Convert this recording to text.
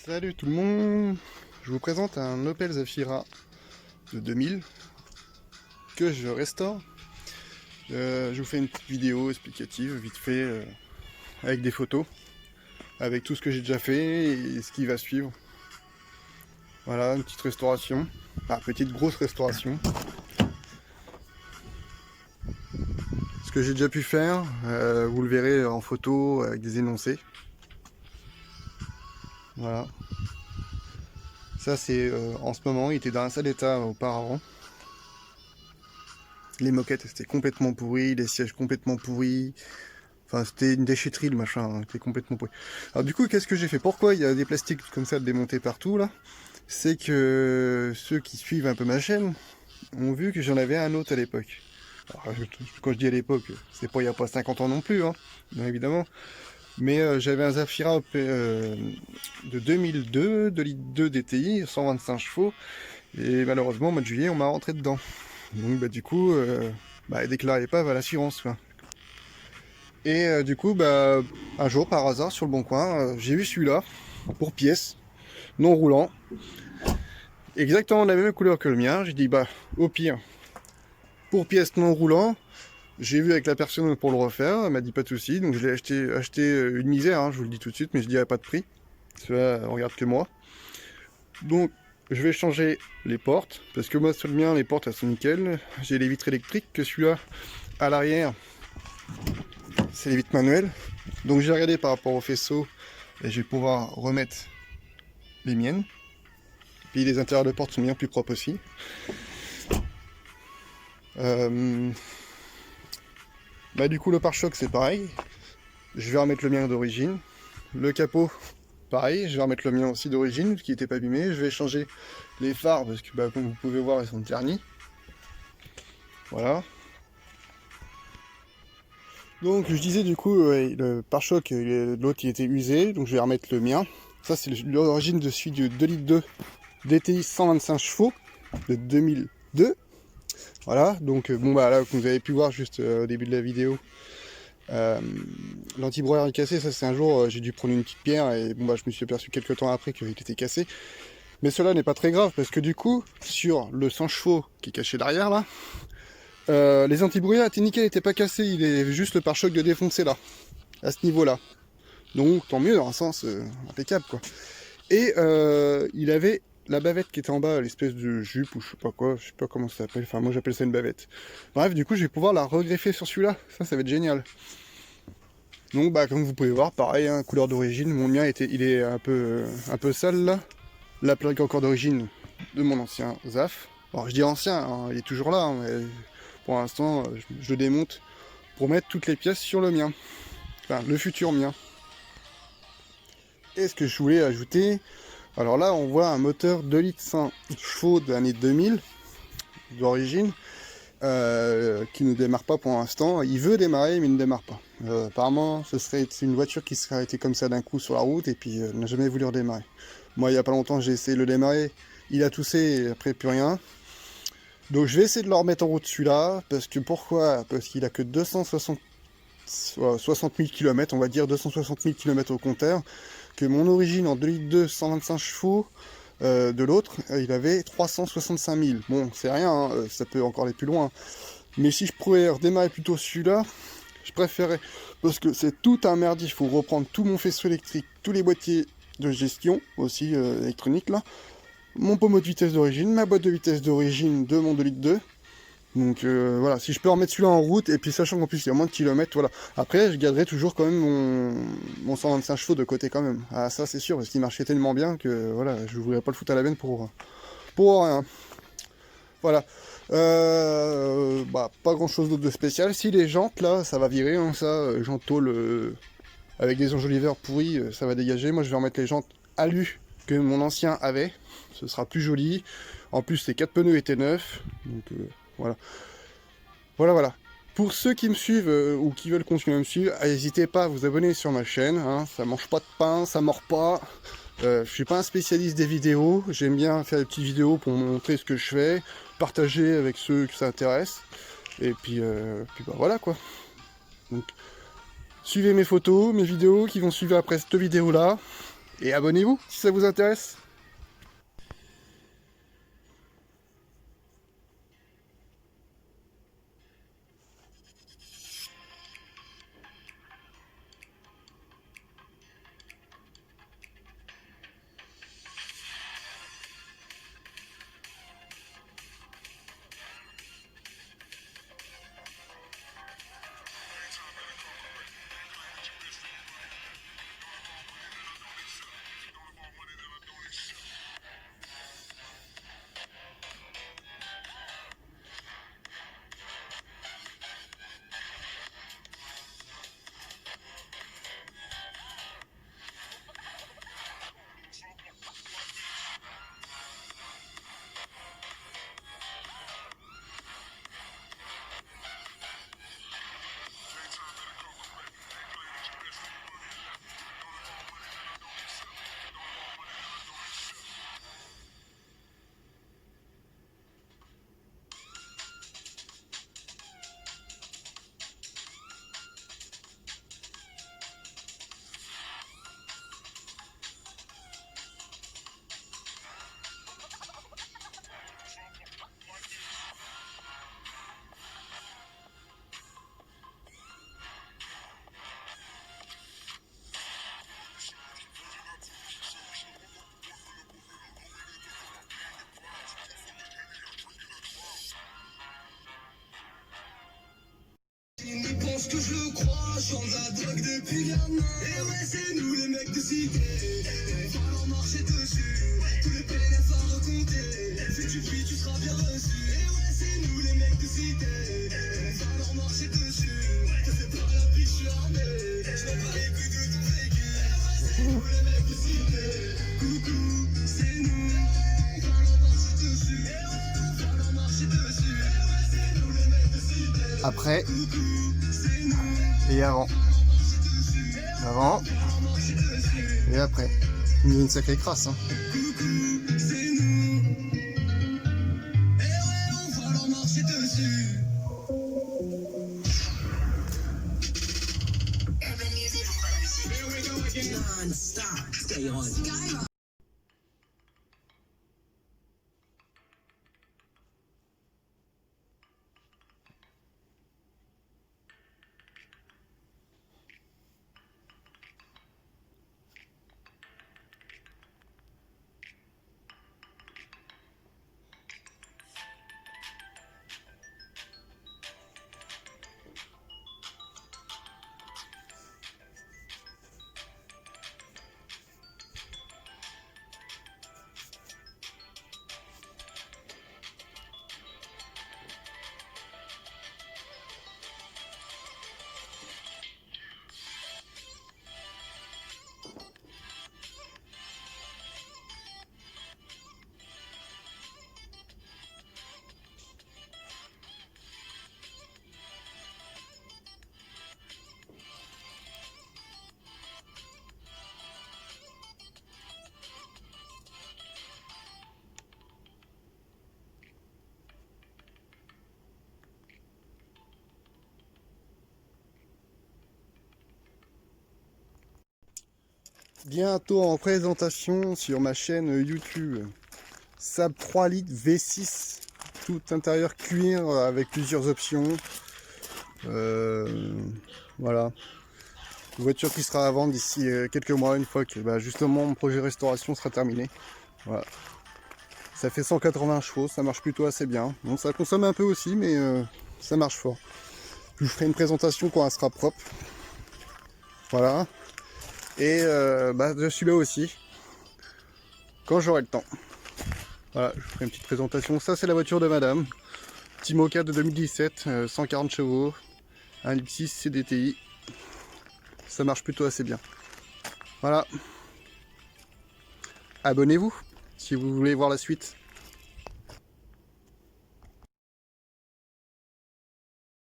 Salut tout le monde, je vous présente un Opel Zafira de 2000 que je restaure. Je vous fais une petite vidéo explicative vite fait avec des photos, avec tout ce que j'ai déjà fait et ce qui va suivre. Voilà, une petite restauration, enfin petite grosse restauration. Ce que j'ai déjà pu faire, vous le verrez en photo avec des énoncés. Voilà. Ça c'est en ce moment, il était dans un sale état auparavant. Les moquettes étaient complètement pourries, les sièges complètement pourris. Enfin, c'était une déchetterie le machin, hein, c'était complètement pourri. Alors du coup, qu'est-ce que j'ai fait? Pourquoi il y a des plastiques comme ça démontés partout là? C'est que ceux qui suivent un peu ma chaîne ont vu que j'en avais un autre à l'époque. Alors, quand je dis à l'époque, c'est pas il y a pas 50 ans non plus, hein, bien évidemment. Mais j'avais un Zafira de 2002, 2 litres 2 DTI, 125 chevaux. Et malheureusement, au mois de juillet, on m'a rentré dedans. Donc bah, du coup, déclaré pas à l'assurance, quoi. Et du coup, un jour, par hasard, sur le bon coin, j'ai vu celui-là, pour pièce, non roulant, exactement de la même couleur que le mien. J'ai dit, au pire, pour pièce non roulant, j'ai vu avec la personne pour le refaire, elle m'a dit pas de souci, donc je l'ai acheté une misère, hein, je vous le dis tout de suite, mais je dirai pas de prix, cela on regarde que moi. Donc, je vais changer les portes, parce que moi, sur le mien, les portes, elles sont nickel. J'ai les vitres électriques, que celui-là, à l'arrière, c'est les vitres manuelles. Donc j'ai regardé par rapport au faisceau et je vais pouvoir remettre les miennes. Puis les intérieurs de porte sont bien plus propres aussi. Du coup le pare-choc c'est pareil. Je vais remettre le mien d'origine. Le capot, pareil, je vais remettre le mien aussi d'origine, qui n'était pas abîmé. Je vais changer les phares parce que comme vous pouvez voir ils sont ternis. Voilà. Donc je disais du coup le pare-choc, l'autre il était usé, donc je vais remettre le mien. Ça c'est l'origine de celui du 2 litres 2 DTI 125 chevaux de 2002. Voilà, donc là comme vous avez pu voir juste au début de la vidéo, l'antibrouillard est cassé. Ça c'est un jour j'ai dû prendre une petite pierre et je me suis aperçu quelques temps après qu'il était cassé. Mais cela n'est pas très grave parce que du coup sur le 100 chevaux qui est caché derrière là, les antibrouillards étaient nickel, n'étaient pas cassés, il est juste le pare-choc de défoncer là, à ce niveau là. Donc tant mieux, dans un sens impeccable quoi. Et il avait la bavette qui était en bas, l'espèce de jupe ou je sais pas quoi, je sais pas comment ça s'appelle, enfin moi j'appelle ça une bavette. Bref, du coup je vais pouvoir la regreffer sur celui-là, ça va être génial. Donc comme vous pouvez voir, pareil, hein, couleur d'origine, mon mien il est un peu sale là. La plaque encore d'origine de mon ancien Zaf. Alors je dis ancien, hein, il est toujours là, hein, mais pour l'instant je le démonte pour mettre toutes les pièces sur le mien. Enfin, le futur mien. Et ce que je voulais ajouter, alors là on voit un moteur 2 litres 100 chevaux de l'année 2000 d'origine qui ne démarre pas pour l'instant. Il veut démarrer mais il ne démarre pas. Apparemment c'est une voiture qui serait arrêtée comme ça d'un coup sur la route et puis n'a jamais voulu redémarrer. Moi il n'y a pas longtemps j'ai essayé de le démarrer, il a toussé et après plus rien. Donc je vais essayer de le remettre en route celui-là, parce que pourquoi? Parce qu'il a que 260 000 km, on va dire 260 000 km au compteur, que mon origine en 2 litres 2, 125 chevaux de l'autre, il avait 365 000. Bon, c'est rien, hein, ça peut encore aller plus loin. Mais si je pouvais redémarrer plutôt celui-là, je préférais, parce que c'est tout un merdier, il faut reprendre tout mon faisceau électrique, tous les boîtiers de gestion, aussi électroniques là, mon pommeau de vitesse d'origine, ma boîte de vitesse d'origine de mon 2 litres 2. Donc voilà, si je peux remettre celui-là en route, et puis sachant qu'en plus il y a moins de kilomètres, voilà. Après, je garderai toujours quand même mon 125 chevaux de côté quand même. Ah ça c'est sûr, parce qu'il marchait tellement bien que voilà, je voulais pas le foutre à la benne pour rien. Voilà. Pas grand chose d'autre de spécial. Si les jantes là, ça va virer, hein, ça, jantes tôle avec des enjoliveurs pourris, ça va dégager. Moi je vais remettre les jantes alu que mon ancien avait. Ce sera plus joli. En plus les 4 pneus étaient neufs. Donc voilà. Voilà. Pour ceux qui me suivent ou qui veulent continuer à me suivre, n'hésitez pas à vous abonner sur ma chaîne. Hein, ça mange pas de pain, ça mord pas. Je suis pas un spécialiste des vidéos. J'aime bien faire des petites vidéos pour montrer ce que je fais, partager avec ceux que ça intéresse. Et puis voilà quoi. Donc, suivez mes photos, mes vidéos qui vont suivre après cette vidéo là. Et abonnez-vous si ça vous intéresse. Ils pensent que je le crois, je chante la drogue depuis gamin. Et ouais, c'est nous les mecs de cité. On va leur marcher dessus. Tous les PNF à recompter. Fais du prix, tu seras bien reçu. Et ouais, c'est nous les mecs de cité. On va leur marcher dessus. Te fais pas la prise, je suis armé. Je m'en bats les couilles de ton vécu. Et ouais, c'est nous les mecs de cité. Coucou, c'est nous. On va leur marcher dessus. Et ouais, on va leur marcher dessus. Et ouais, c'est nous les mecs de cité. Après et avant. Avant et après. Il y a une sacrée crasse. Hein. Bientôt en présentation sur ma chaîne YouTube. Saab 3 litres V6, tout intérieur cuir avec plusieurs options. Voilà. Une voiture qui sera à vendre d'ici quelques mois, une fois que justement mon projet restauration sera terminé. Voilà. Ça fait 180 chevaux, ça marche plutôt assez bien. Bon, ça consomme un peu aussi, mais ça marche fort. Je vous ferai une présentation quand elle sera propre. Voilà. Et je suis là aussi, quand j'aurai le temps. Voilà, je vous ferai une petite présentation. Ça, c'est la voiture de madame. Petit Moka de 2017, 140 chevaux, un 1.6 CDTI. Ça marche plutôt assez bien. Voilà. Abonnez-vous si vous voulez voir la suite.